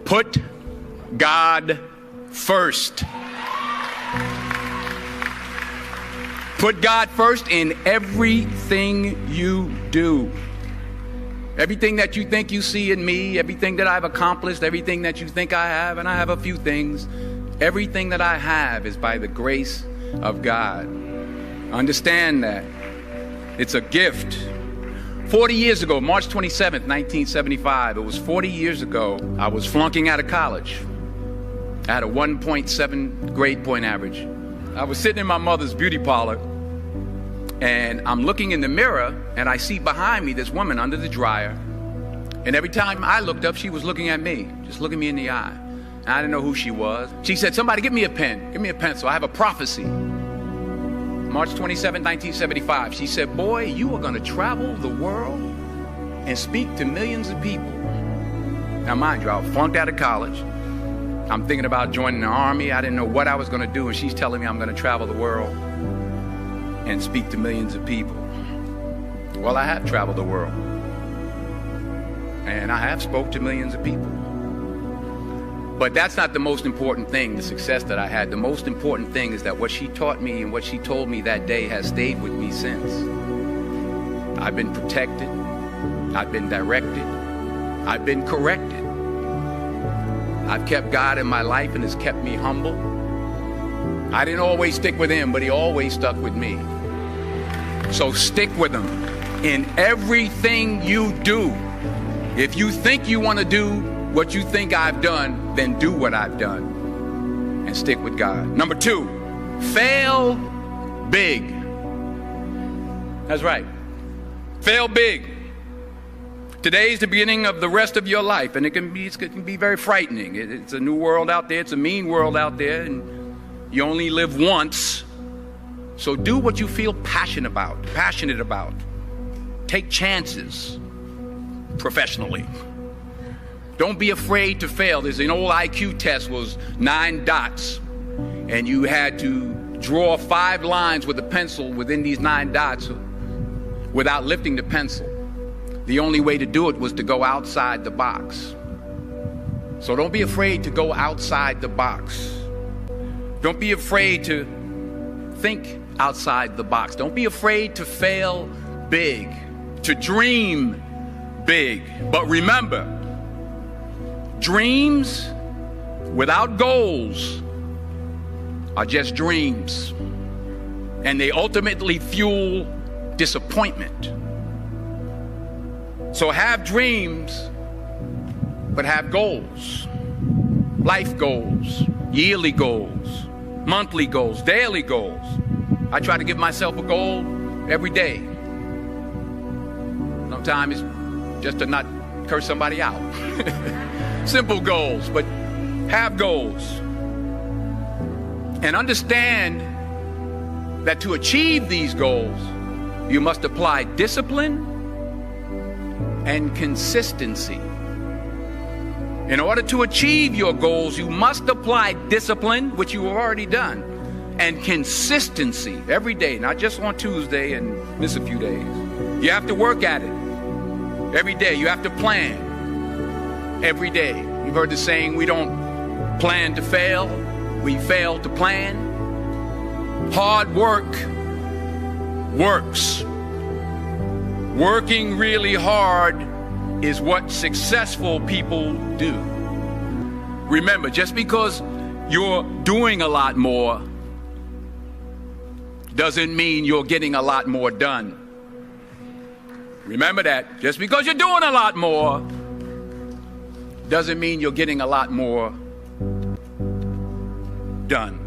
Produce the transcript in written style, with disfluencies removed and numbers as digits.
Put God first. Put God first in everything you do. Everything that you think you see in me, everything that I've accomplished, everything that you think I have, and I have a few things, everything that I have is by the grace of God. Understand that. It's a gift. 40 years ago, March 27th, 1975, it was 40 years ago, I was flunking out of college. I had a 1.7 grade point average. I was sitting in my mother's beauty parlor, and I'm looking in the mirror, and I see behind me this woman under the dryer. And every time I looked up, she was looking at me, just looking me in the eye. And I didn't know who she was. She said, "Somebody give me a pen, give me a pencil. I have a prophecy." March 27, 1975. She said, "Boy, you are going to travel the world and speak to millions of people." Now, mind you, I was flunked out of college. I'm thinking about joining the army. I didn't know what I was going to do, and she's telling me I'm going to travel the world and speak to millions of people. Well, I have traveled the world, and I have spoke to millions of people. But that's not the most important thing, the success that I had. The most important thing is that what she taught me and what she told me that day has stayed with me since. I've been protected. I've been directed. I've been corrected. I've kept God in my life and has kept me humble. I didn't always stick with him, but he always stuck with me. So stick with him in everything you do. If you think you want to do what you think I've done, then do what I've done and stick with God. Number 2, fail big. That's right. Fail big. Today's the beginning of the rest of your life, and it can be very frightening. It's a new world out there. It's a mean world out there, and you only live once. So do what you feel passionate about. Take chances professionally. Don't be afraid to fail. There's an old IQ test, was 9 dots, and you had to draw 5 lines with a pencil within these 9 dots without lifting the pencil. The only way to do it was to go outside the box. So don't be afraid to go outside the box. Don't be afraid to think outside the box. Don't be afraid to fail big, to dream big. But remember, dreams without goals are just dreams, and they ultimately fuel disappointment. So have dreams, but have goals. Life goals, yearly goals, monthly goals, daily goals. I try to give myself a goal every day. Sometimes it's just to not curse somebody out. Simple goals, but have goals. And understand that to achieve these goals, you must apply discipline and consistency. In order to achieve your goals, you must apply discipline, which you have already done, and consistency every day, not just on Tuesday and miss a few days. You have to work at it every day. You have to plan every day. You've heard the saying, we don't plan to fail, we fail to plan. Hard work works. Working really hard is what successful people do. Remember, just because you're doing a lot more doesn't mean you're getting a lot more done. Remember that. Just because you're doing a lot more doesn't mean you're getting a lot more done.